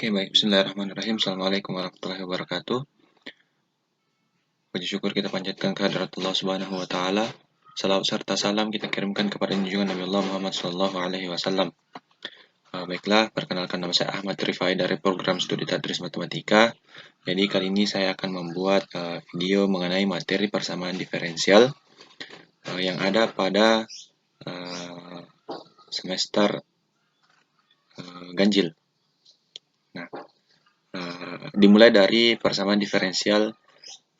Oke, baik. Bismillahirrahmanirrahim. Assalamualaikum warahmatullahi wabarakatuh. Puji syukur kita panjatkan kehadirat Allah Subhanahu wa Ta'ala. Salawat serta salam kita kirimkan kepada junjungan Nabi Allah Muhammad Sallallahu Alaihi Wasallam. Baiklah, perkenalkan nama saya Ahmad Rifai dari program studi Tadris Matematika. Jadi kali ini saya akan membuat video mengenai materi persamaan diferensial yang ada pada semester ganjil. Nah, dimulai dari persamaan diferensial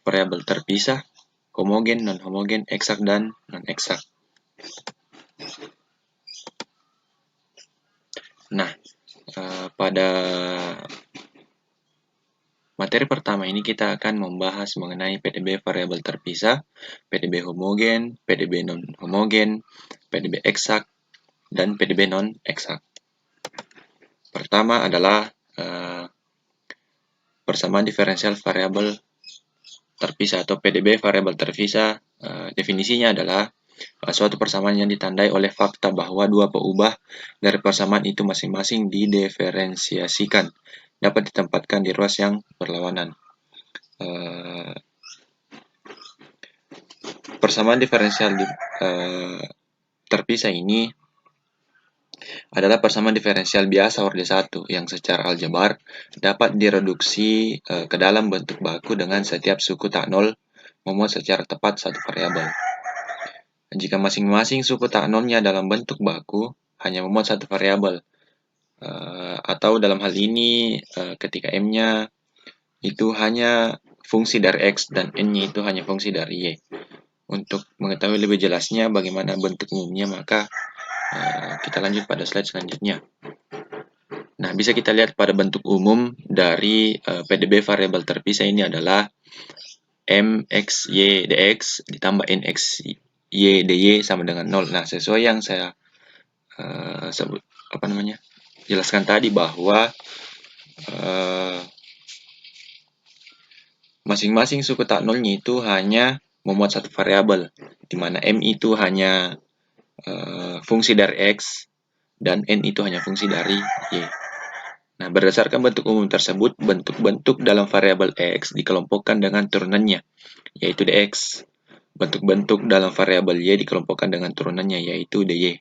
variabel terpisah, homogen, non-homogen, eksak, dan non-eksak. Nah, pada materi pertama ini kita akan membahas mengenai PDB variabel terpisah, PDB homogen, PDB non-homogen, PDB eksak, dan PDB non-eksak. Pertama adalah persamaan diferensial variabel terpisah atau PDB variabel terpisah. Definisinya adalah suatu persamaan yang ditandai oleh fakta bahwa dua peubah dari persamaan itu masing-masing didiferensiasikan dapat ditempatkan di ruas yang berlawanan. Persamaan diferensial terpisah ini adalah persamaan diferensial biasa orde 1 yang secara aljabar dapat direduksi ke dalam bentuk baku dengan setiap suku tak nol memuat secara tepat satu variabel. Jika masing-masing suku tak nolnya dalam bentuk baku hanya memuat satu variabel, atau dalam hal ini ketika M-nya itu hanya fungsi dari X dan N-nya itu hanya fungsi dari Y. Untuk mengetahui lebih jelasnya bagaimana bentuk umumnya, maka kita lanjut pada slide selanjutnya. Nah, bisa kita lihat pada bentuk umum dari PDB variabel terpisah ini adalah MXY dx ditambah NXY dy sama dengan 0. Nah, sesuai yang saya jelaskan tadi bahwa masing-masing suku tak nolnya itu hanya memuat satu variabel, di mana M itu hanya fungsi dari X dan N itu hanya fungsi dari Y. Nah, berdasarkan bentuk umum tersebut, bentuk-bentuk dalam variabel X dikelompokkan dengan turunannya, yaitu dx. Bentuk-bentuk dalam variabel Y dikelompokkan dengan turunannya, yaitu dy.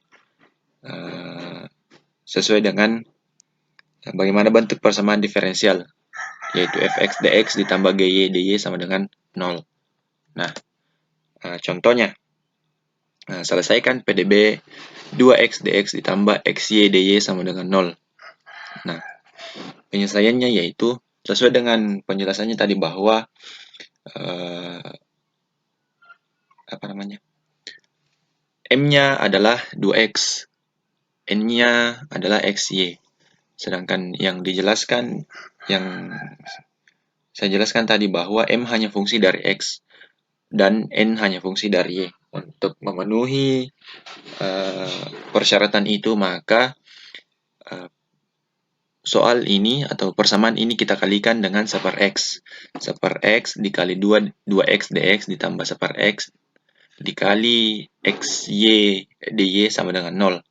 Sesuai dengan bagaimana bentuk persamaan diferensial, yaitu fx dx ditambah gy dy sama dengan 0. Nah, contohnya, selesaikan PDB 2x dx ditambah xy dy sama dengan 0. Nah, penyelesaiannya yaitu sesuai dengan penjelasannya tadi bahwa M-nya adalah 2x, N-nya adalah xy. Sedangkan yang saya jelaskan tadi bahwa M hanya fungsi dari X dan N hanya fungsi dari Y. Untuk memenuhi persyaratan itu, maka soal ini atau persamaan ini kita kalikan dengan seper X. Seper X dikali 2x dx ditambah seper X dikali xy dy sama dengan 0.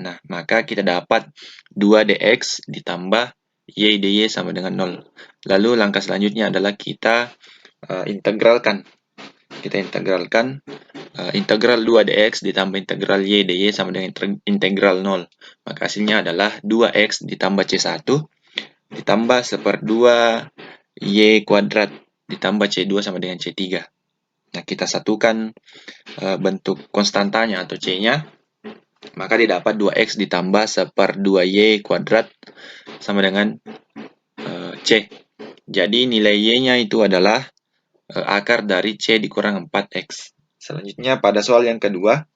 Nah, maka kita dapat 2 dx ditambah y dy sama dengan 0. Lalu langkah selanjutnya adalah kita integralkan. Kita integralkan integral 2 dx ditambah integral y dy sama dengan integral 0. Maka hasilnya adalah 2x ditambah c1 ditambah seperdua y kuadrat ditambah c2 sama dengan c3. Nah, kita satukan bentuk konstantanya atau c-nya, maka didapat 2x ditambah seperdua y kuadrat sama dengan c. Jadi nilai y-nya itu adalah akar dari c dikurang 4x. Selanjutnya pada soal yang kedua,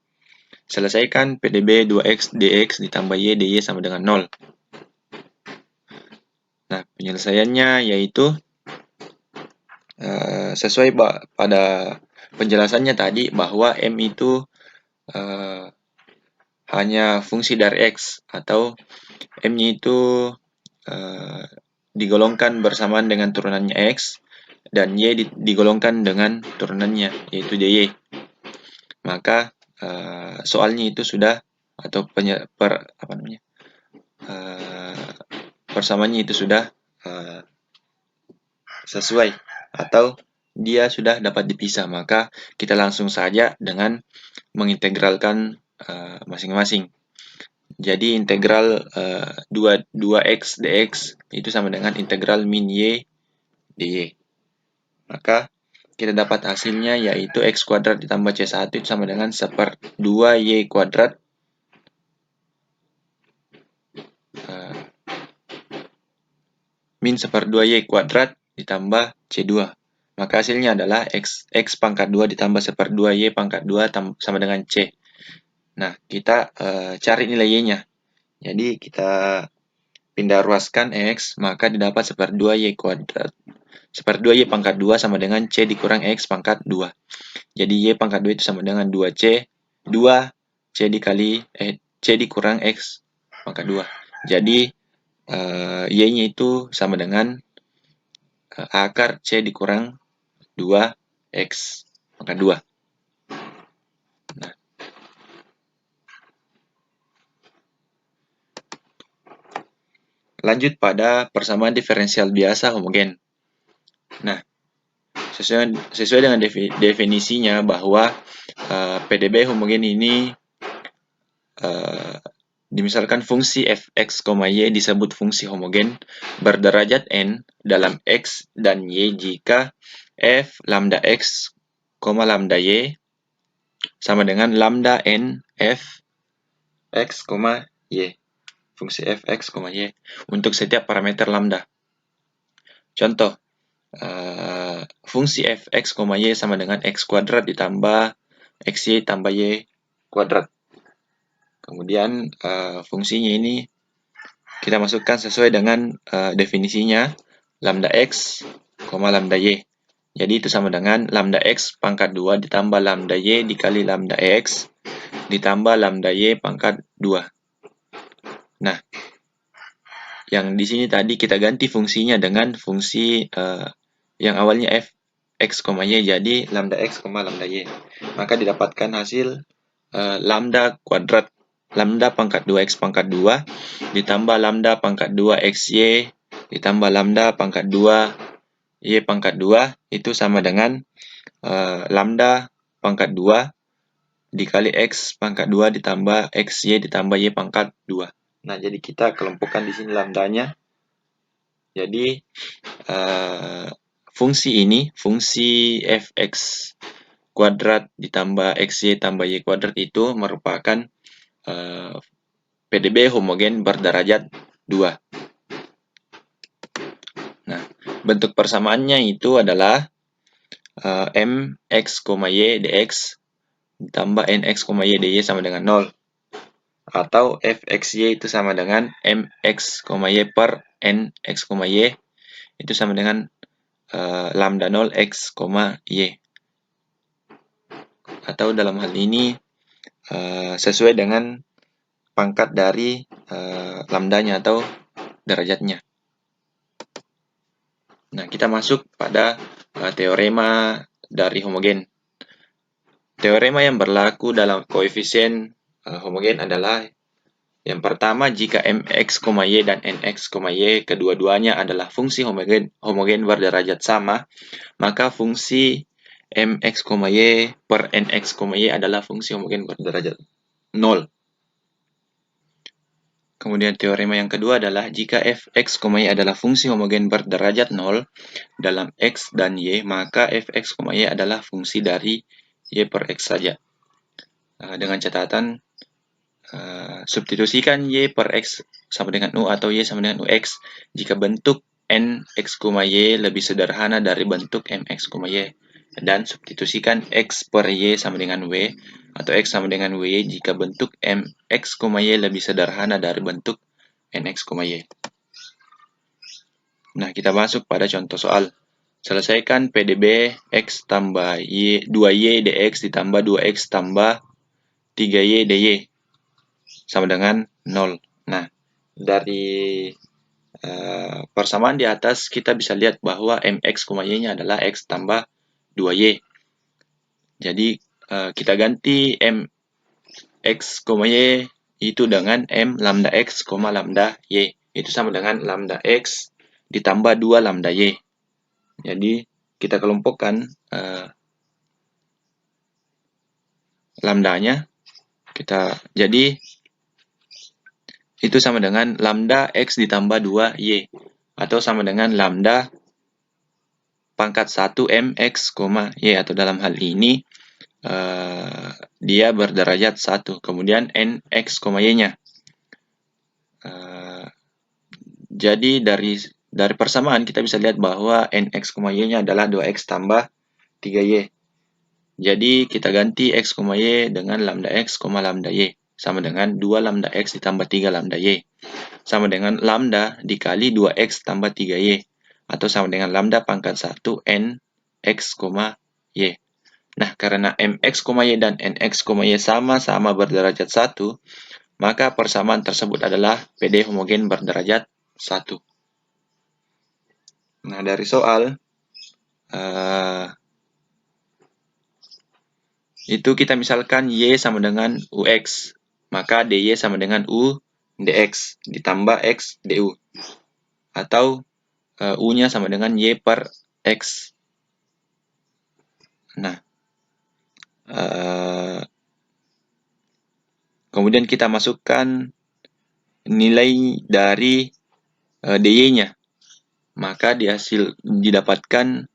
selesaikan PDB 2x dx ditambah y dy sama dengan 0. Nah, penyelesaiannya yaitu sesuai pada penjelasannya tadi bahwa M itu hanya fungsi dari X, atau M-nya itu digolongkan bersamaan dengan turunannya X dan Y digolongkan dengan turunannya, yaitu dy. Maka soalnya itu sudah, atau persamaannya itu sudah sesuai atau dia sudah dapat dipisah, maka kita langsung saja dengan mengintegralkan masing-masing. Jadi integral 2x dx itu sama dengan integral min y dy. Maka kita dapat hasilnya yaitu x kuadrat ditambah c1 itu sama dengan 1/2y kuadrat min 1/2y kuadrat ditambah c2. Maka hasilnya adalah x pangkat 2 ditambah 1/2y pangkat 2 sama dengan c. Nah, kita cari nilai y-nya. Jadi kita pindah ruaskan x, maka didapat 1/2y kuadrat. 1/2y pangkat 2 sama dengan c dikurang x pangkat 2. Jadi y pangkat 2 itu sama dengan 2c, 2c dikali c dikurang x pangkat 2. Jadi y-nya itu sama dengan akar c dikurang 2x pangkat 2. Nah, lanjut pada persamaan diferensial biasa homogen. Nah, sesuai dengan definisinya bahwa PDB homogen ini dimisalkan fungsi fx, y disebut fungsi homogen berderajat n dalam x dan y jika f lambda x, lambda y sama dengan lambda n f x, y. Fungsi fx, y untuk setiap parameter lambda. Contoh, fungsi fx, y sama dengan x kuadrat ditambah xy tambah y kuadrat. Kemudian fungsinya ini kita masukkan sesuai dengan definisinya lambda x, lambda y. Jadi itu sama dengan lambda x pangkat 2 ditambah lambda y dikali lambda x ditambah lambda y pangkat 2. Nah, yang di sini tadi kita ganti fungsinya dengan fungsi yang awalnya f x, y jadi lambda x, lambda y. Maka didapatkan hasil lambda kuadrat lambda pangkat 2x pangkat 2 ditambah lambda pangkat 2 xy ditambah lambda pangkat 2 y pangkat 2 itu sama dengan lambda pangkat 2 dikali x pangkat 2 ditambah xy ditambah y pangkat 2. Nah, jadi kita kelompokkan di sini lambdanya. Jadi fungsi ini, fungsi fx kuadrat ditambah xy tambah y kuadrat itu merupakan PDB homogen berderajat 2. Nah, bentuk persamaannya itu adalah mx, y dx ditambah nx, y dy sama dengan 0. Atau fxy itu sama dengan mx, y per nx, y itu sama dengan lambda 0 x, y. Atau dalam hal ini sesuai dengan pangkat dari lambdanya atau derajatnya. Nah, kita masuk pada teorema dari homogen. Teorema yang berlaku dalam koefisien homogen adalah yang pertama, jika mx, y dan nx, y kedua-duanya adalah fungsi homogen berderajat sama, maka fungsi mx, y per nx, y adalah fungsi homogen berderajat 0. Kemudian teorema yang kedua adalah jika fx, y adalah fungsi homogen berderajat 0 dalam x dan y, maka fx, y adalah fungsi dari y per x saja. Dengan catatan, substitusikan y per x sama dengan u atau y sama dengan ux jika bentuk nx, y lebih sederhana dari bentuk mx, y. Dan substitusikan x per y sama dengan w atau x sama dengan wy jika bentuk mx, y lebih sederhana dari bentuk nx, y. Nah, kita masuk pada contoh soal. Selesaikan PDB x tambah 2y dx ditambah 2x tambah 3y dy sama dengan 0. Nah, dari persamaan di atas kita bisa lihat bahwa mx, y-nya adalah x tambah 2y. Jadi kita ganti mx, y itu dengan m lambda x, lambda y. itu sama dengan lambda X ditambah 2 lambda Y. Jadi, kita kelompokkan lambdanya. Jadi, itu sama dengan lambda X ditambah 2Y. Atau sama dengan lambda pangkat 1 MX, Y. Atau dalam hal ini, dia berderajat 1. Kemudian NX, Y-nya. Jadi dari persamaan kita bisa lihat bahwa NX, Y-nya adalah 2X tambah 3Y. Jadi kita ganti X, Y dengan lambda X, lambda Y. Sama dengan 2 lambda X ditambah 3 lambda Y. Sama dengan lambda dikali 2X tambah 3Y. Atau sama dengan lambda pangkat 1 NX, Y. Nah, karena MX, Y dan NX, Y sama-sama berderajat 1, maka persamaan tersebut adalah PD homogen berderajat 1. Nah, dari soal itu kita misalkan Y sama dengan UX, maka DY sama dengan U DX ditambah X DU. Atau U-nya sama dengan Y per X. Nah, kemudian kita masukkan nilai dari DY-nya. Maka didapatkan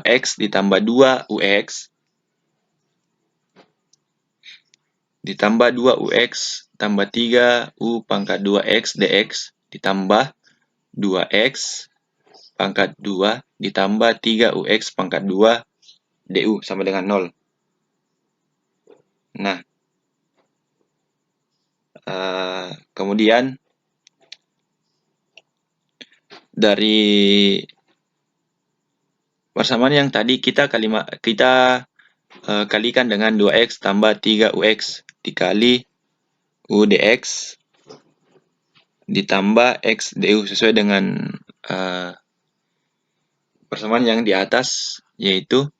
X ditambah 2 UX ditambah 2 UX tambah 3 U pangkat 2X DX ditambah 2X pangkat 2 ditambah 3 UX pangkat 2 DU sama dengan 0. Nah, kemudian dari persamaan yang tadi kita kalikan dengan 2X tambah 3UX dikali UDX ditambah X DU sesuai dengan persamaan yang di atas, yaitu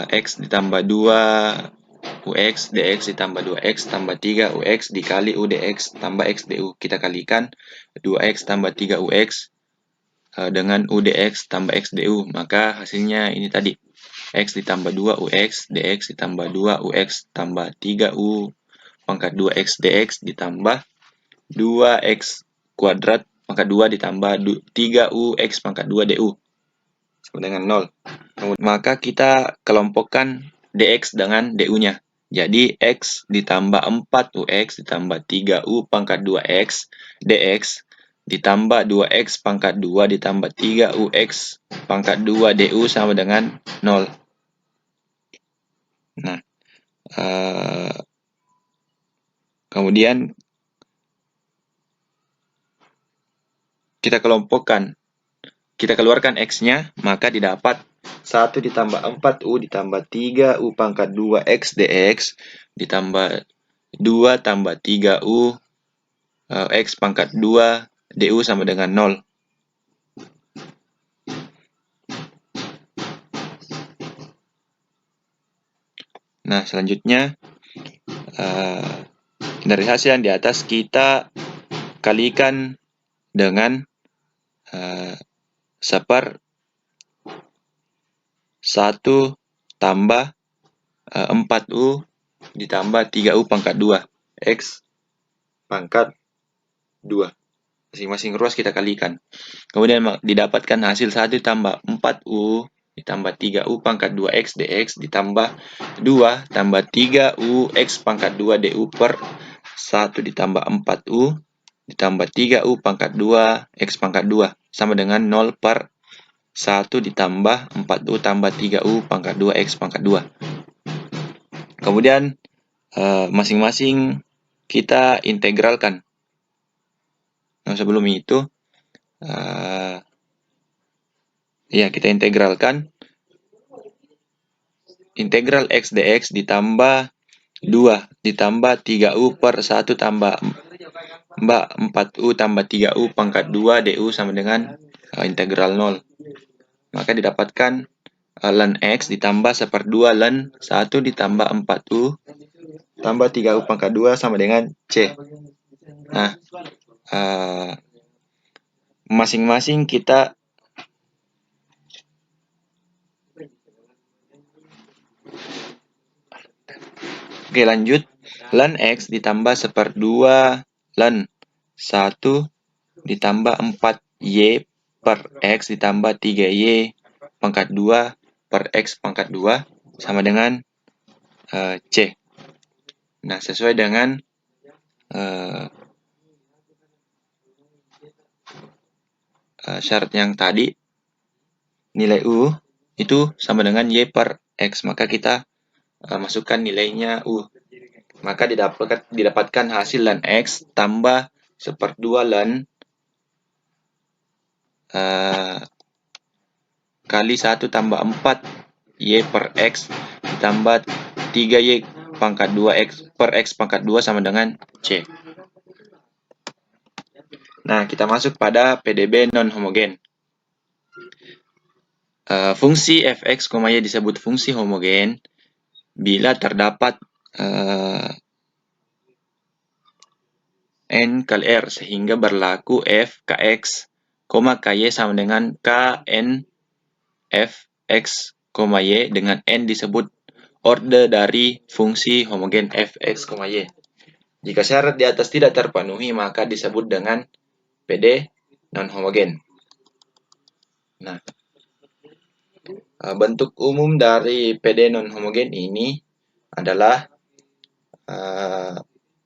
X ditambah 2 UX DX ditambah 2X tambah 3 UX dikali UDX tambah X DU. Kita kalikan 2X tambah 3 UX dengan UDX tambah X DU. Maka hasilnya ini tadi. X ditambah 2 UX DX ditambah 2 UX tambah 3 U pangkat 2X DX ditambah 2X kuadrat pangkat 2 ditambah 3 UX pangkat 2 DU sama dengan 0. Maka kita kelompokkan DX dengan DU-nya. Jadi X ditambah 4UX ditambah 3U pangkat 2X DX ditambah 2X pangkat 2 ditambah 3UX pangkat 2 DU sama dengan 0. Nah, kemudian kita keluarkan X-nya, maka didapat 1 ditambah 4U ditambah 3U pangkat 2X DX ditambah 2 tambah 3U X pangkat 2 DU sama dengan 0. Nah, selanjutnya dari hasil yang di atas kita kalikan dengan 1 tambah 4U ditambah 3U pangkat 2 X pangkat 2. Masing-masing ruas kita kalikan. Kemudian didapatkan hasil 1 tambah 4U ditambah 3U pangkat 2X DX ditambah 2 tambah 3U X pangkat 2 DU per 1 ditambah 4U ditambah 3U pangkat 2 X pangkat 2 sama dengan 0 per 1 ditambah 4U tambah 3U pangkat 2 X pangkat 2. Kemudian masing-masing kita integralkan. Nah, sebelum itu kita integralkan integral X dx ditambah 2 ditambah 3U per 1 tambah 4U tambah 3U pangkat 2 DU sama dengan integral 0. Maka didapatkan ln X ditambah 1/2 ln 1 ditambah 4U tambah 3U pangkat 2 sama dengan C. Nah, masing-masing kita Oke, lanjut. Ln X ditambah 1/2 ln 1 ditambah 4Y per X ditambah 3Y pangkat 2 per X pangkat 2 sama dengan C. Nah, sesuai dengan syarat yang tadi, nilai U itu sama dengan Y per X. Maka kita masukkan nilainya U. Maka didapatkan hasil ln X tambah 1/2 ln kali 1 tambah 4 Y per X ditambah 3Y pangkat 2X per X pangkat 2 sama dengan C. Nah, kita masuk pada PDB non-homogen. Fungsi fx, y disebut fungsi homogen bila terdapat n kali r sehingga berlaku f kx, ky sama dengan kn fx, y dengan n disebut orde dari fungsi homogen fx, y. Jika syarat di atas tidak terpenuhi, maka disebut dengan PD non-homogen. Nah, bentuk umum dari PD non-homogen ini adalah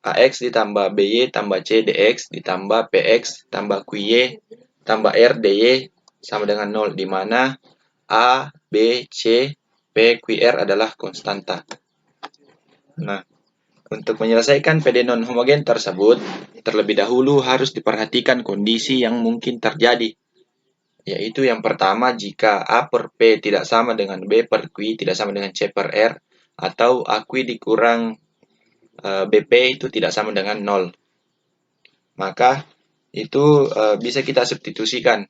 AX ditambah BY tambah C DX ditambah PX tambah QY tambah R DY sama dengan 0, di mana A, B, C, P, QR adalah konstanta. Nah, untuk menyelesaikan PD non-homogen tersebut, terlebih dahulu harus diperhatikan kondisi yang mungkin terjadi. Yaitu yang pertama, jika A per P tidak sama dengan B per Q tidak sama dengan C per R, atau A Q dikurang BP itu tidak sama dengan 0. Maka itu bisa kita substitusikan.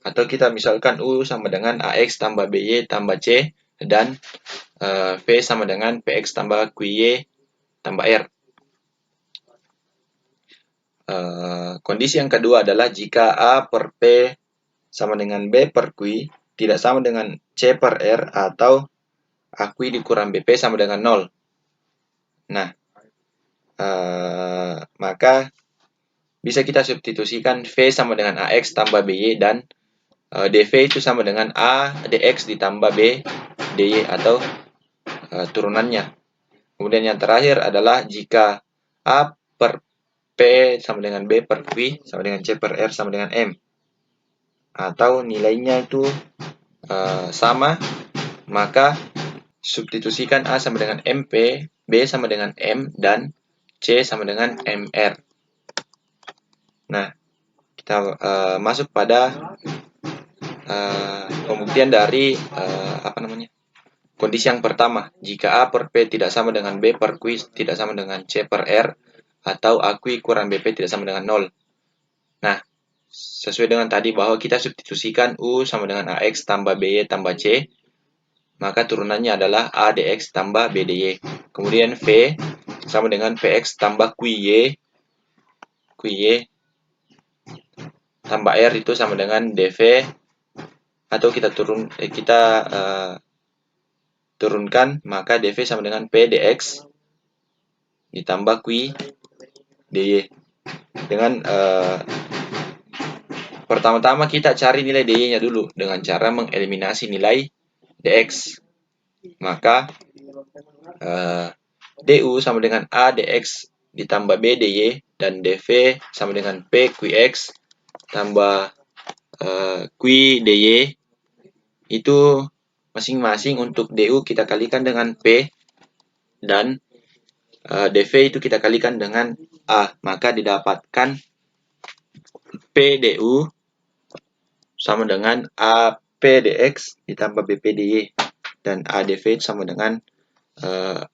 Atau kita misalkan U sama dengan AX tambah BY tambah C, dan V sama dengan PX tambah QY tambah R. Kondisi yang kedua adalah jika A per P sama dengan B per Q tidak sama dengan C per R, atau A Q dikurang BP sama dengan 0. Nah, maka bisa kita substitusikan V sama dengan AX tambah BY, dan DV itu sama dengan A DX ditambah B DY atau turunannya. Kemudian yang terakhir adalah jika A per P sama dengan B per Q sama dengan C per R sama dengan M, atau nilainya itu sama, maka substitusikan A sama dengan MP, B sama dengan M, dan C sama dengan MR. Nah, kita masuk pada pembuktian dari kondisi yang pertama. Jika A per P tidak sama dengan B per Q tidak sama dengan C per R, atau A Q kurang BP tidak sama dengan 0. Nah, sesuai dengan tadi bahwa kita substitusikan U sama dengan AX tambah BY tambah C, maka turunannya adalah A DX tambah B DY. Kemudian V sama dengan PX tambah QY tambah R itu sama dengan DV, atau kita turunkan, maka DV sama dengan P DX ditambah Q DY. Dengan pertama-tama kita cari nilai DY-nya dulu dengan cara mengeliminasi nilai DX. Maka DU sama dengan A DX ditambah B DY, dan DV sama dengan P QX tambah Q DY. Itu masing-masing untuk DU kita kalikan dengan P, dan DV itu kita kalikan dengan A. Maka didapatkan PDU sama dengan APDX ditambah BPDY, dan ADV sama dengan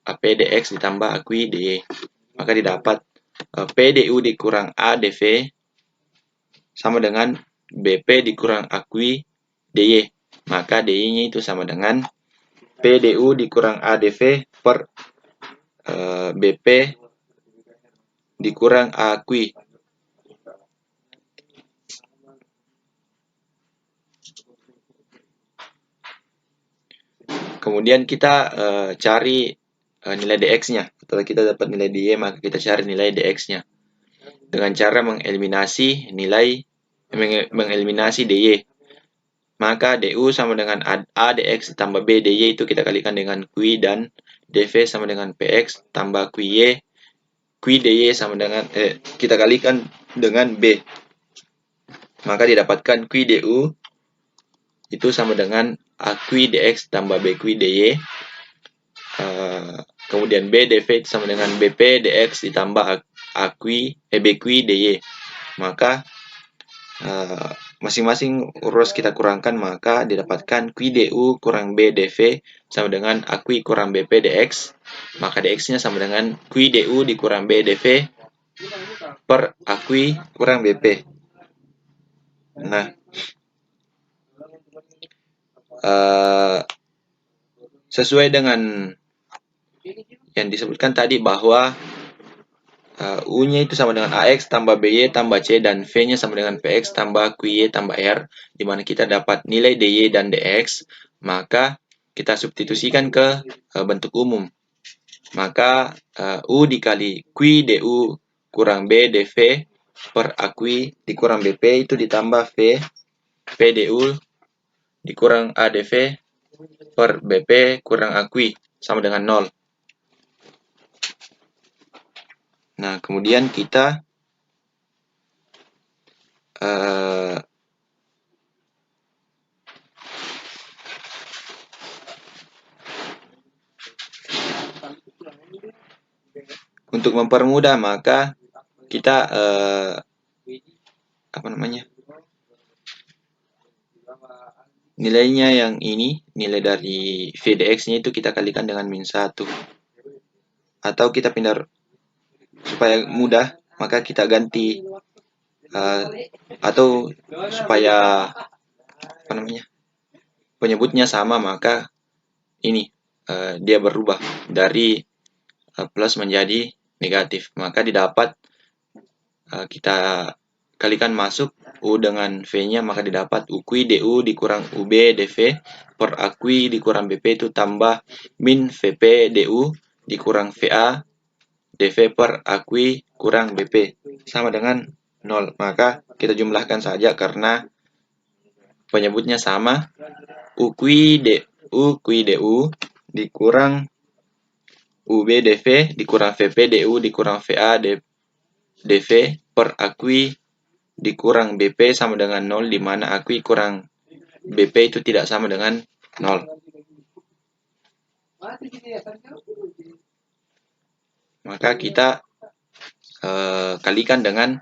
APDX ditambah AQDY. Maka didapat PDU dikurang ADV sama dengan BP dikurang AQDY. Maka DY-nya itu sama dengan PDU dikurang ADV per BP dikurang AQ. kemudian kita cari nilai dx-nya. Setelah kita dapat nilai dy, maka kita cari nilai dx-nya dengan cara mengeliminasi dy. Maka du sama dengan a dx tambah b dy itu kita kalikan dengan qi, dan dv sama dengan px tambah qy. Qi dy sama dengan kita kalikan dengan b. Maka didapatkan qi du itu sama dengan a qi dx tambah b qi dy. Kemudian b dv itu sama dengan bp dx ditambah b qi dy. Maka masing-masing urus kita kurangkan, maka didapatkan qi du kurang b dv sama dengan a qi kurang bp dx. Maka dx-nya sama dengan qi du dikurang b dv per a qi kurang bp. Nah, sesuai dengan yang disebutkan tadi bahwa U-nya itu sama dengan AX tambah BY tambah C, dan V-nya sama dengan PX tambah QY tambah R, di mana kita dapat nilai DY dan DX, maka kita substitusikan ke bentuk umum. Maka U dikali Q DU kurang B DV per AQ dikurang BP itu ditambah V PDU dikurang ADV per BP kurang AQ sama dengan 0. Nah, kemudian kita untuk mempermudah, maka kita nilainya yang ini, nilai dari VDX-nya itu kita kalikan dengan -1. Atau kita pindah, supaya mudah, maka kita ganti, atau supaya penyebutnya sama, maka ini dia berubah dari plus menjadi negatif. Maka didapat, kita kalikan masuk U dengan V-nya, maka didapat UQ DU dikurang UB DV per AQ dikurang BP itu tambah min VP DU dikurang VA DV per AQ kurang BP sama dengan 0. Maka kita jumlahkan saja karena penyebutnya sama. UQ DU dikurang UB DV dikurang VP DU dikurang VA DV per AQ dikurang BP sama dengan 0, di mana AQ kurang BP itu tidak sama dengan 0. Maka kita kalikan dengan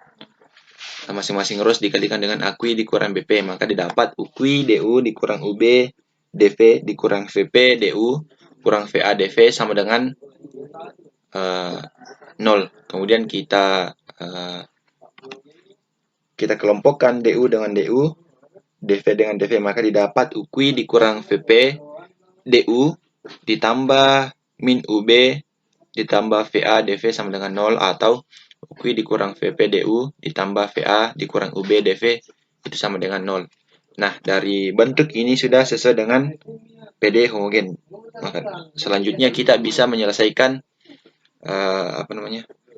masing-masing ruas dikalikan dengan AQ dikurang BP, maka didapat UQ DU dikurang UB DV dikurang VP DU kurang VA DV sama dengan 0. Kemudian kita kelompokkan DU dengan DU, DV dengan DV, maka didapat UQ dikurang VP DU ditambah min UB ditambah VA DV sama dengan 0, atau UQ dikurang VP DU ditambah VA dikurang UB DV itu sama dengan 0. Nah, dari bentuk ini sudah sesuai dengan PD homogen. Maka selanjutnya kita bisa menyelesaikan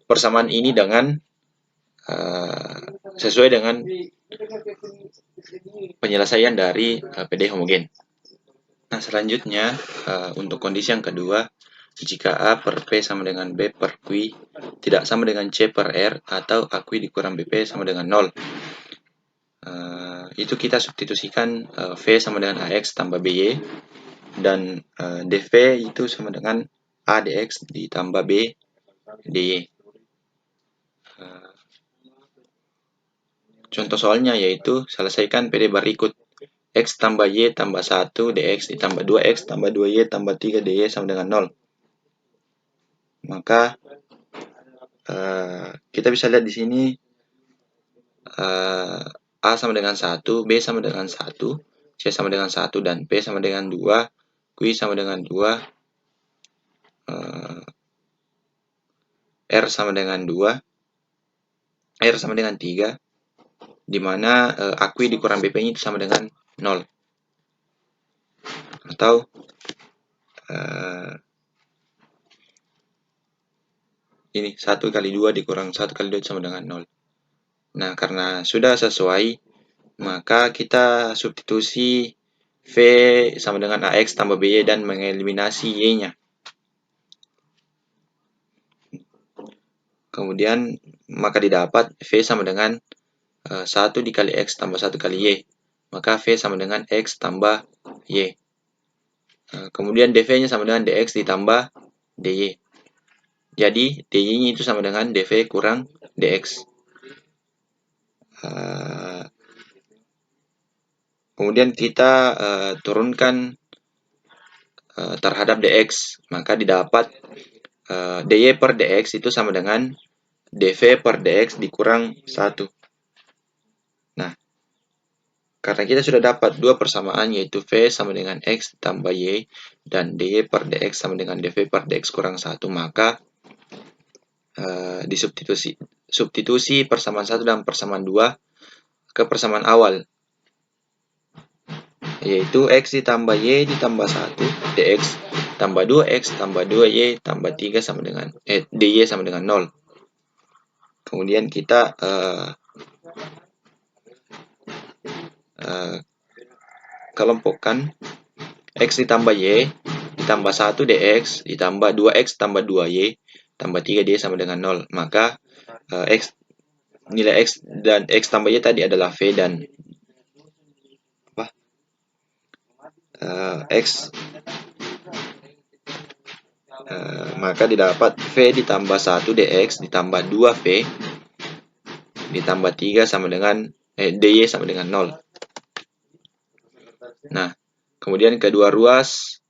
persamaan ini dengan sesuai dengan penyelesaian dari PD homogen. Nah, selanjutnya untuk kondisi yang kedua, jika A per P sama dengan B per Q tidak sama dengan C per R, atau AQ dikurang BP sama dengan 0. Itu kita substitusikan V sama dengan AX tambah BY, dan DV itu sama dengan A dx ditambah B dy. Contoh soalnya yaitu selesaikan PD berikut. X tambah Y tambah 1 dx ditambah 2X tambah 2Y tambah 3 dy sama dengan 0. Maka kita bisa lihat di sini A sama dengan 1, B sama dengan 1, C sama dengan 1, dan P sama dengan 2, Q sama dengan 2, R sama dengan 2, R sama dengan 3, di mana AQ dikurang BP-nya itu sama dengan 0. Atau ini 1 kali 2 dikurang 1 kali 2 sama dengan 0. Nah, karena sudah sesuai, maka kita substitusi V sama dengan AX tambah BY dan mengeliminasi Y-nya. Kemudian, maka didapat V sama dengan 1 dikali X tambah 1 kali Y. Maka V sama dengan X tambah Y. Kemudian dV-nya sama dengan dX ditambah dy. Jadi, dy-nya itu sama dengan dV kurang dx. Kemudian kita turunkan terhadap dx, maka didapat dy per dx itu sama dengan dv per dx dikurang 1. Nah, karena kita sudah dapat dua persamaan, yaitu v sama dengan x tambah y dan dy per dx sama dengan dv per dx kurang 1, maka substitusi persamaan 1 dan persamaan 2 ke persamaan awal, yaitu x ditambah y ditambah 1 dx tambah 2x tambah 2y tambah 3 sama dengan dy sama dengan 0. Kemudian kita kelompokkan x ditambah y ditambah 1 dx ditambah 2x tambah 2y tambah 3 dy sama dengan 0. Maka nilai x dan x tambah y tadi adalah v dan x, maka didapat v ditambah 1 dx ditambah 2v ditambah 3 sama dengan dy sama dengan 0. Nah, kemudian kedua ruas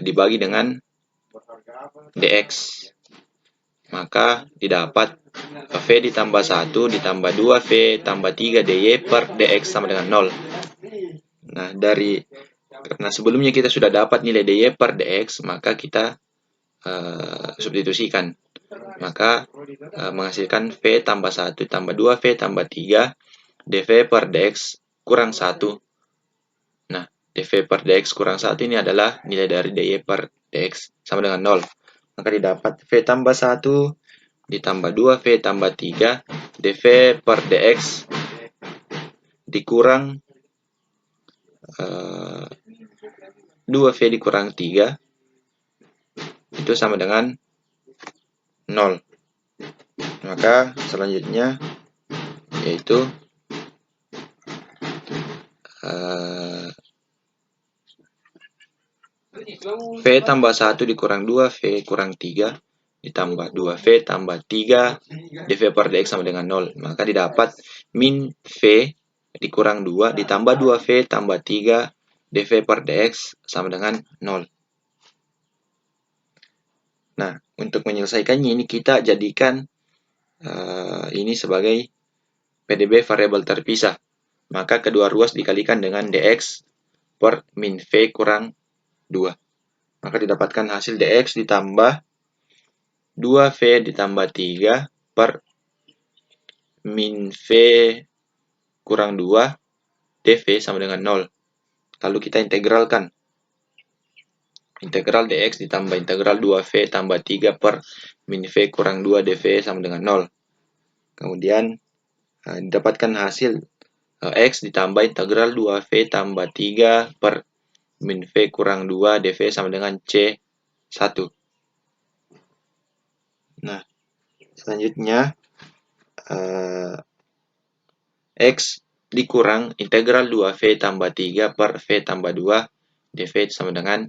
dibagi dengan dx, maka didapat v ditambah 1 ditambah 2v tambah 3 dy per dx sama dengan 0. Nah, karena sebelumnya kita sudah dapat nilai dy per dx, maka kita substitusikan. Maka menghasilkan v tambah 1 tambah 2v tambah 3 dv per dx kurang 1. Nah, dv per dx kurang 1 ini adalah nilai dari dy per dx sama dengan 0. Maka didapat v tambah 1 ditambah 2v tambah 3 dv per dx dikurang 2v dikurang 3 itu sama dengan 0. Maka selanjutnya yaitu v tambah 1 dikurang 2v kurang 3 ditambah 2v tambah 3 dv per dx sama dengan 0. Maka didapat min v dikurang 2 ditambah 2v tambah 3 dv per dx sama dengan 0. Nah, untuk menyelesaikannya ini kita jadikan ini sebagai PDB variabel terpisah. Maka kedua ruas dikalikan dengan dx per min v kurang 2. Maka didapatkan hasil dx ditambah 2v ditambah 3 per min v kurang 2 dv sama dengan 0. Lalu kita integralkan. Integral dx ditambah integral 2v tambah 3 per min v kurang 2 dv sama dengan 0. Kemudian didapatkan hasil x ditambah integral 2v tambah 3 per min v kurang 2 dv sama dengan c1. Nah, selanjutnya x dikurang integral 2v tambah 3 per v tambah 2 dv sama dengan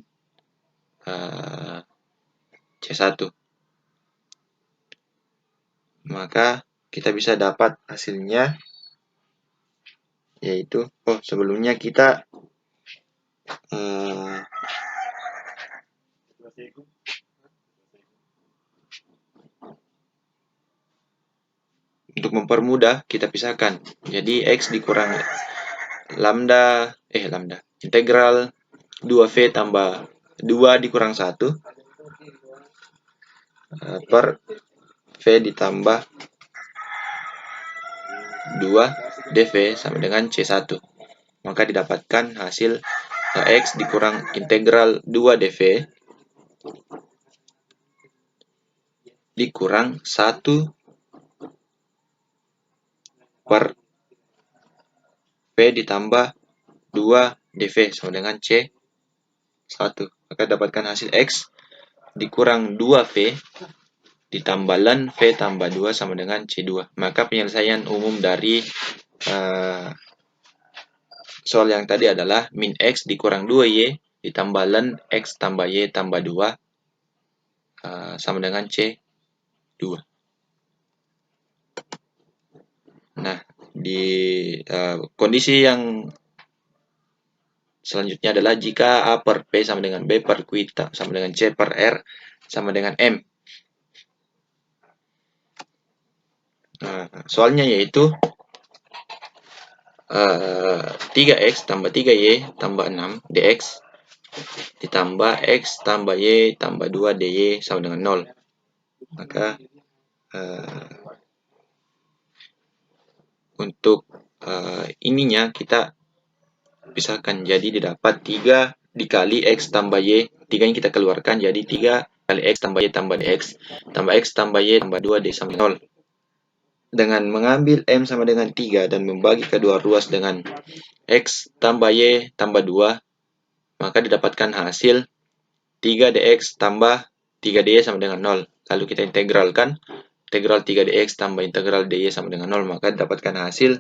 c1. Maka kita bisa dapat hasilnya, yaitu sebelumnya kita untuk mempermudah kita pisahkan. Jadi x dikurang lambda integral 2v tambah 2 dikurang 1 per v ditambah 2 dv sama dengan c1. Maka didapatkan hasil X dikurang integral 2 dV dikurang 1 per P ditambah 2 dV sama dengan C1. Maka dapatkan hasil X dikurang 2V ditambah ln V tambah 2 sama dengan C2. Maka penyelesaian umum dari soal yang tadi adalah min X dikurang 2Y ditambah ln X tambah Y tambah 2 sama dengan C2. Nah, di kondisi yang selanjutnya adalah jika A per P sama dengan B per Q sama dengan C per R sama dengan M. Nah, soalnya yaitu 3X tambah 3Y tambah 6 dx ditambah X tambah Y tambah 2 dy sama dengan 0. Maka untuk ininya kita pisahkan, jadi didapat 3 dikali X tambah Y, 3 nya kita keluarkan jadi 3 kali X tambah Y tambah dx tambah X tambah Y tambah 2 d sama dengan 0. Dengan mengambil M sama dengan 3 dan membagi kedua ruas dengan X tambah Y tambah 2, maka didapatkan hasil 3 dx tambah 3 dy sama dengan 0. Lalu kita integralkan, integral 3 dx tambah integral dy sama dengan 0, maka didapatkan hasil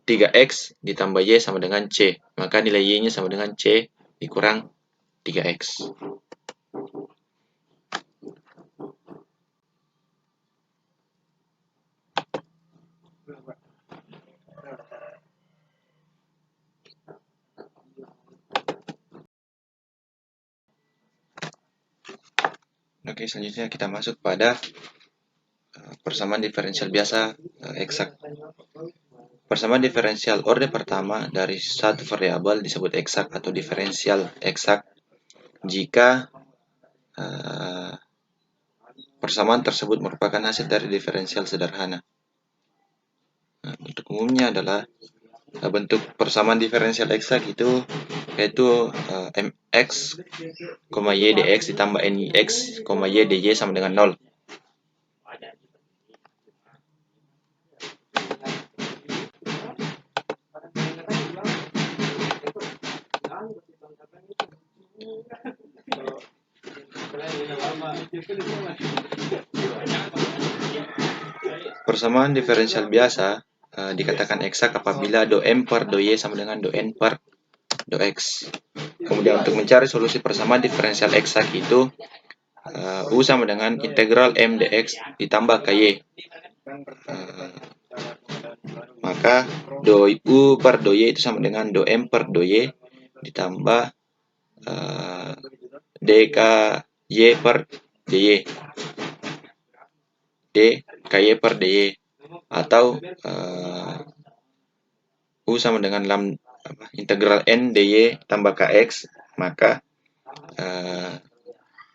3x ditambah y sama dengan c. Maka nilai y-nya sama dengan c dikurang 3x. Oke, selanjutnya kita masuk pada persamaan diferensial biasa eksak. Persamaan diferensial orde pertama dari satu variabel disebut eksak atau diferensial eksak jika persamaan tersebut merupakan hasil dari diferensial sederhana. Nah, bentuk umumnya adalah bentuk persamaan diferensial eksak itu yaitu mx, y dx ditambah nx, y dy sama dengan 0. Persamaan diferensial biasa dikatakan eksak apabila do m per do y sama dengan do n per do x. Kemudian untuk mencari solusi persamaan diferensial eksak itu u sama dengan integral m dx ditambah ky. Maka do u per do y itu sama dengan do m per do y ditambah dky per dy. dky per dy atau u sama dengan integral n dy tambah kx, maka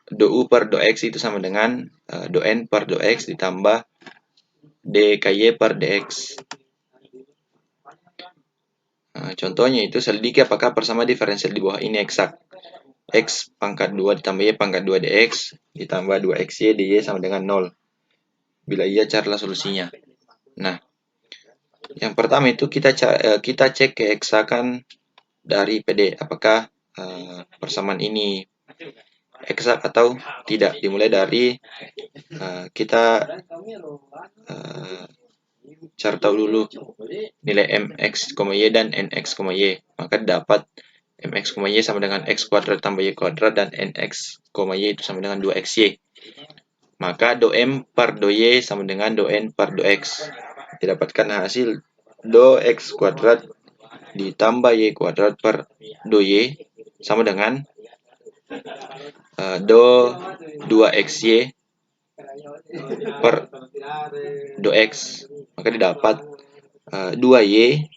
do u per do x itu sama dengan do n per do x ditambah dky per dx. Contohnya itu selidiki apakah persamaan diferensial di bawah ini eksak. X pangkat 2 ditambah Y pangkat 2 dx ditambah 2xy dy sama dengan 0. Bila iya, carilah solusinya. Nah, yang pertama itu kita cek keeksakan dari PD, apakah persamaan ini eksak atau tidak. Dimulai dari kita cari tahu dulu nilai mx, y dan nx, y. Maka dapat mx, y sama dengan x kuadrat tambah y kuadrat dan nx, y itu sama dengan 2xy. Maka do m per do y sama dengan do n per do x. Didapatkan hasil do x kuadrat ditambah y kuadrat per do y sama dengan do 2xy per do x. Maka didapat 2y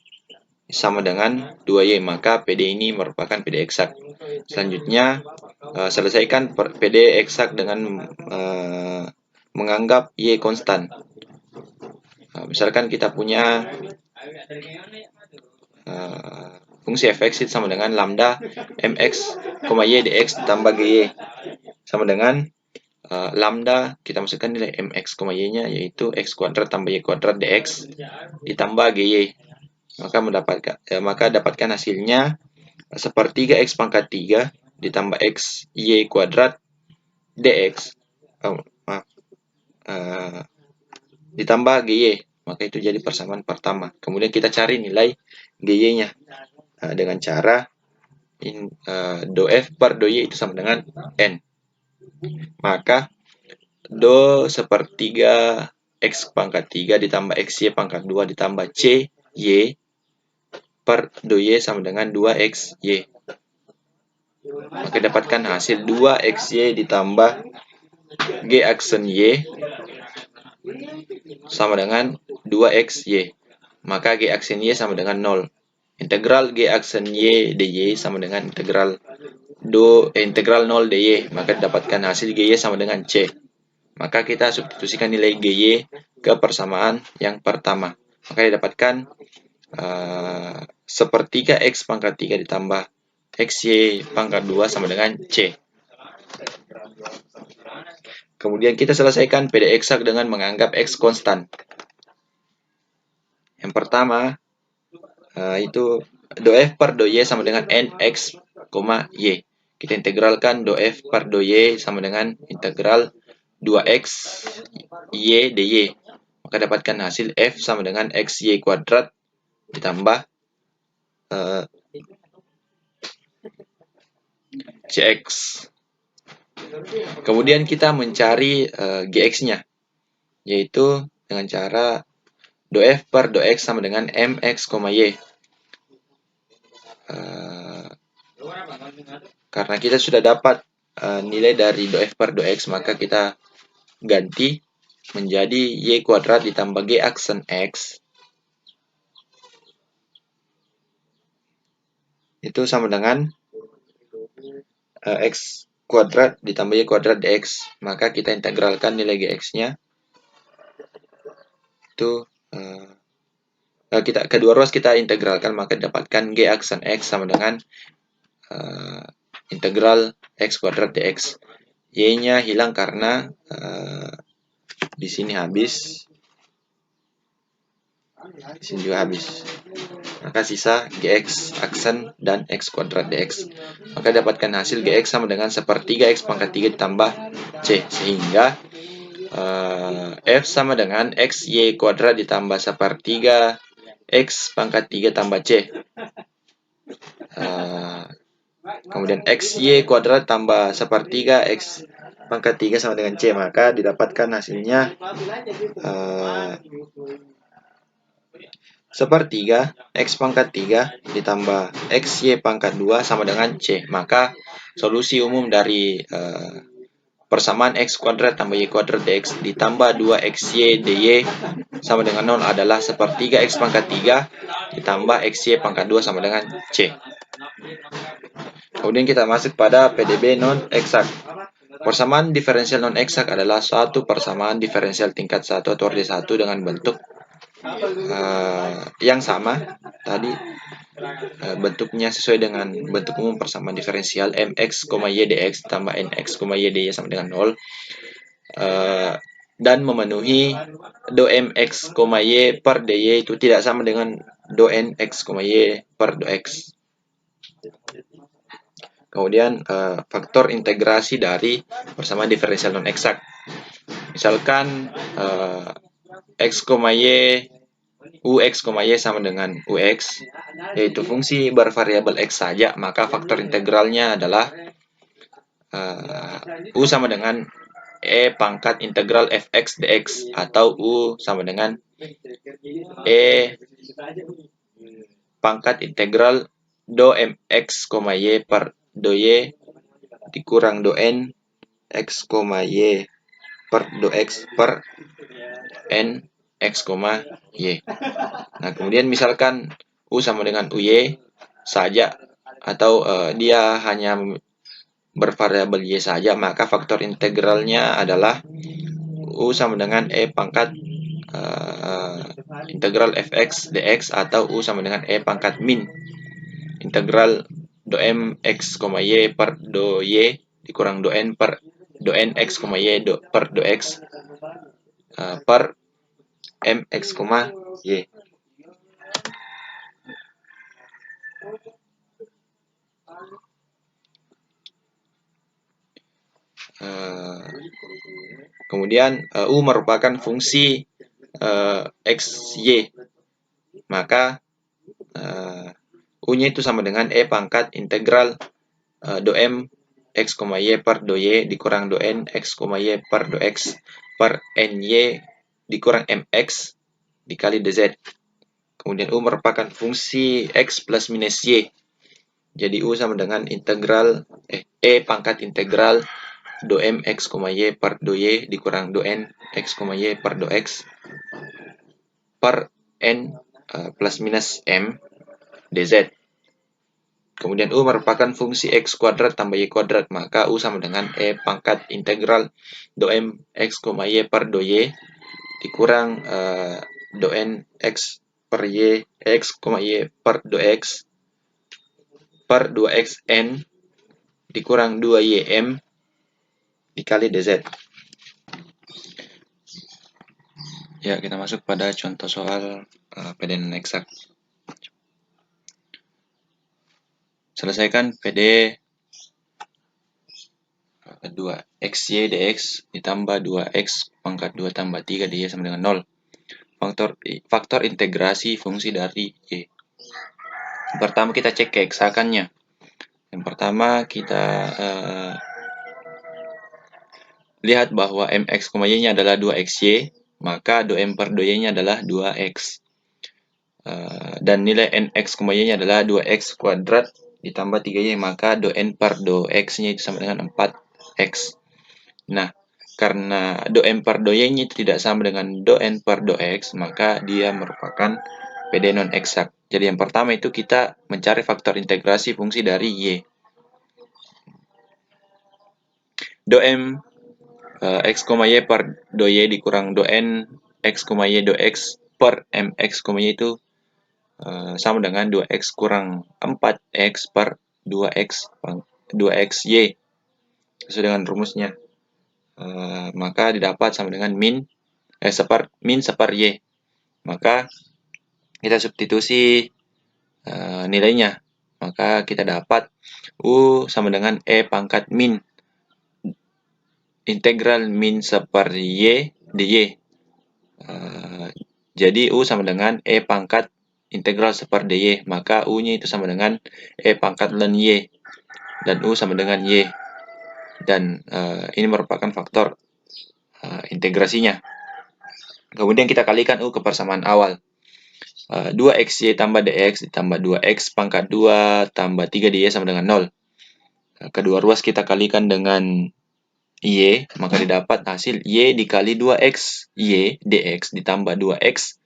sama dengan 2y, maka PD ini merupakan PD eksak. Selanjutnya selesaikan PD eksak dengan menganggap y konstan. Misalkan kita punya fungsi fx itu sama dengan lambda mx, y dx ditambah gy sama dengan lambda, kita masukkan nilai mx, y nya yaitu x kuadrat tambah y kuadrat dx ditambah gy, maka dapatkan hasilnya sepertiga x pangkat 3 ditambah x y kuadrat dx ditambah gy, maka itu jadi persamaan pertama. Kemudian kita cari nilai gy nya dengan cara do f per do y itu sama dengan n, maka do sepertiga x pangkat 3 ditambah xy pangkat 2 ditambah cy per do y sama dengan 2xy. Maka dapatkan hasil 2xy ditambah g aksen y sama dengan 2xy. Maka g aksen y sama dengan 0. Integral g aksen y dy sama dengan integral 0 dy. Maka dapatkan hasil gy sama dengan c. Maka kita substitusikan nilai gy ke persamaan yang pertama. Maka didapatkan sepertiga x pangkat 3 ditambah xy pangkat 2 sama dengan c. Kemudian kita selesaikan PD eksak dengan menganggap x konstan. Yang pertama itu do f per do y sama dengan nx, y. Kita integralkan do f per do y sama dengan integral 2x y dy. Maka dapatkan hasil f sama dengan xy kuadrat ditambah cx. Kemudian kita mencari gx-nya, yaitu dengan cara do f per do x sama dengan mx, y. Karena kita sudah dapat nilai dari do f per do x, maka kita ganti menjadi y kuadrat ditambah g aksen x itu sama dengan x kuadrat ditambah y kuadrat dx. Maka kita integralkan nilai gx-nya itu kedua ruas kita integralkan, maka dapatkan g aksen x sama dengan integral x kuadrat dx. Y-nya hilang karena di sini habis, di sini juga habis. Maka sisa gx aksen dan x kuadrat dx. Maka dapatkan hasil gx sama dengan sepertiga x pangkat 3 ditambah c, sehingga f sama dengan xy kuadrat ditambah sepertiga x pangkat 3 tambah c. Kemudian xy kuadrat tambah sepertiga x pangkat 3 sama dengan c, maka didapatkan hasilnya sepertiga x pangkat 3 ditambah xy pangkat 2 sama dengan c. Maka solusi umum dari persamaan x kuadrat tambah y kuadrat dx ditambah 2xy dy sama dengan 0 adalah sepertiga x pangkat 3 ditambah xy pangkat 2 sama dengan c. Kemudian kita masuk pada PDB non eksak. Persamaan diferensial non eksak adalah suatu persamaan diferensial tingkat 1 atau order 1 dengan bentuk yang sama tadi, bentuknya sesuai dengan bentuk umum persamaan diferensial mx, y dx tambah nx, y dy sama dengan 0, dan memenuhi do mx, y per dy itu tidak sama dengan do nx, y per do x. Kemudian faktor integrasi dari persamaan diferensial non eksak. Misalkan x, y ux, y sama dengan ux, yaitu fungsi bervariabel x saja, maka faktor integralnya adalah u sama dengan e pangkat integral fx dx, atau u sama dengan e pangkat integral do mx, y per do y dikurang do n x, y per do x per n x, y. Nah, kemudian misalkan u sama dengan uy saja, atau dia hanya bervariabel y saja, maka faktor integralnya adalah u sama dengan e pangkat integral fx dx, atau u sama dengan e pangkat min integral do m x, y per do y dikurang do n x, y per do x per m x, y. Kemudian u merupakan fungsi x, y, maka u-nya itu sama dengan e pangkat integral do m x, y per do y dikurang do n x, y per do x per ny dikurang mx dikali dz. Kemudian u merupakan fungsi x plus minus y. Jadi u sama dengan integral e pangkat integral do m x, y per do y dikurang do n x, y per do x per n plus minus m dz. Kemudian u merupakan fungsi x kuadrat tambah y kuadrat, maka u sama dengan e pangkat integral do m x, y per do y dikurang do n x per y x, y per do x per 2xn dikurang 2ym dikali dz. Ya, kita masuk pada contoh soal PD non-eksak. Selesaikan PD 2xy dx ditambah 2x pangkat 2 tambah 3 dy sama dengan 0. Faktor integrasi fungsi dari y. Pertama kita cek keeksakannya. Yang pertama kita lihat bahwa mx, y-nya adalah 2xy, maka do m per do y-nya adalah 2x. Dan nilai nx, y-nya adalah 2x kuadrat ditambah 3y, maka do n per do x-nya itu sama dengan 4x. Nah, karena do m per do y-nya itu tidak sama dengan do n per do x, maka dia merupakan PD non-eksak. Jadi yang pertama itu kita mencari faktor integrasi fungsi dari y. Do m x, y per do y dikurang do n x, y do x per mx, y itu sama dengan 2x kurang 4x per 2xy sesuai dengan rumusnya. Maka didapat sama dengan min seper y. Maka kita substitusi nilainya. Maka kita dapat u sama dengan e pangkat min integral min seper y dy. Jadi u sama dengan e pangkat integral seper dy, maka u-nya itu sama dengan e pangkat ln y dan u sama dengan y. Dan ini merupakan faktor integrasinya. Kemudian kita kalikan u ke persamaan awal. 2xy tambah dx ditambah 2x pangkat 2 tambah 3 dy sama dengan 0. Kedua ruas kita kalikan dengan y, maka didapat hasil y dikali 2x y dx ditambah 2x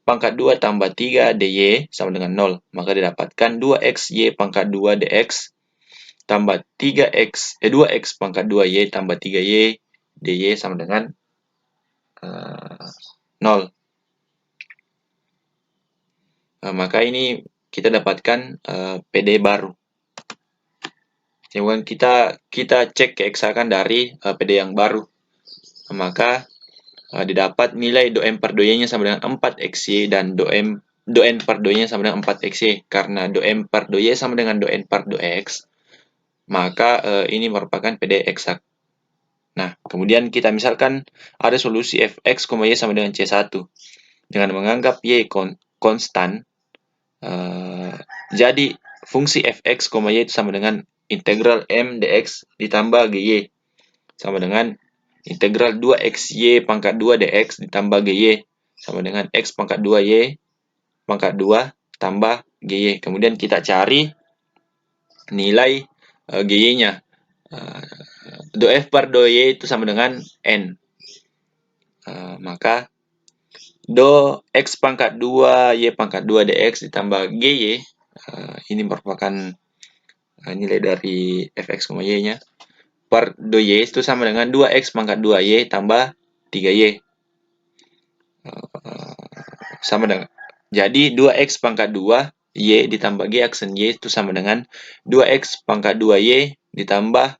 pangkat 2 tambah 3 dy sama dengan 0. Maka didapatkan 2x y pangkat 2 dx tambah 2x pangkat 2y tambah 3y dy sama dengan 0. Maka ini kita dapatkan PD baru. Kemudian kita cek keeksakan dari PD yang baru. Maka didapat nilai do m per do y-nya sama dengan 4xy dan do n per do y-nya sama dengan 4xy. Karena do m per do y sama dengan do n per do x, maka ini merupakan PD eksak. Nah, kemudian kita misalkan ada solusi fx, y sama dengan c1. Dengan menganggap y konstan, jadi fungsi fx, y itu sama dengan integral m dx ditambah gy sama dengan integral 2xy pangkat 2 dx ditambah gy sama dengan x pangkat 2y pangkat 2 tambah gy. Kemudian kita cari nilai gy-nya. Do f per do y itu sama dengan n. Maka do x pangkat 2 y pangkat 2 dx ditambah gy, ini merupakan nilai dari fx, y-nya per do y itu sama dengan 2x pangkat 2y tambah 3y. Sama dengan, jadi 2x pangkat 2 Y ditambah G aksen Y itu sama dengan 2X pangkat 2Y ditambah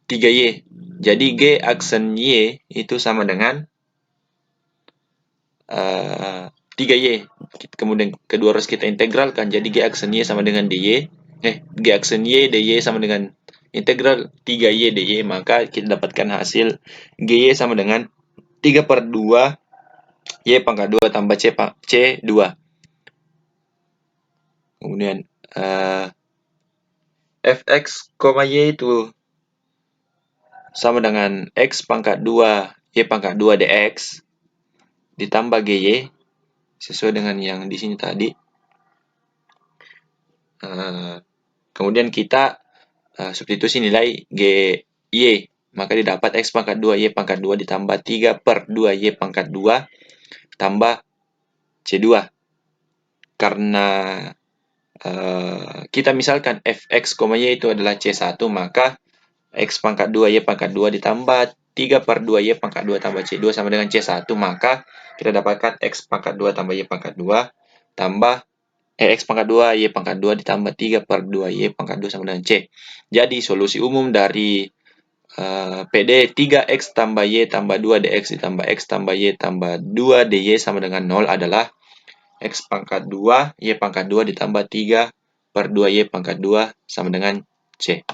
3Y. Jadi G aksen Y itu sama dengan 3Y. Kemudian kedua harus kita integralkan. Jadi G aksen Y sama dengan DY. G aksen Y, DY sama dengan integral 3Y DY. Maka kita dapatkan hasil GY sama dengan 3/2 Y pangkat 2 tambah C2. Kemudian Fx, Y itu sama dengan X pangkat 2 Y pangkat 2 dx ditambah GY sesuai dengan yang di sini tadi. Kemudian kita substitusi nilai GY, maka didapat X pangkat 2 Y pangkat 2 ditambah 3/2 Y pangkat 2 tambah C2. Karena kita misalkan Fx, Y itu adalah C1, maka X pangkat 2 Y pangkat 2 ditambah 3/2 Y pangkat 2 tambah C2 sama dengan C1, maka kita dapatkan X pangkat 2 tambah Y pangkat 2 tambah X pangkat 2 Y pangkat 2 ditambah 3/2 Y pangkat 2 sama dengan C. Jadi solusi umum dari PD 3X tambah Y tambah 2 dx ditambah X tambah Y tambah 2 dy sama dengan 0 adalah X pangkat 2 Y pangkat 2 ditambah 3/2 Y pangkat 2 sama dengan C.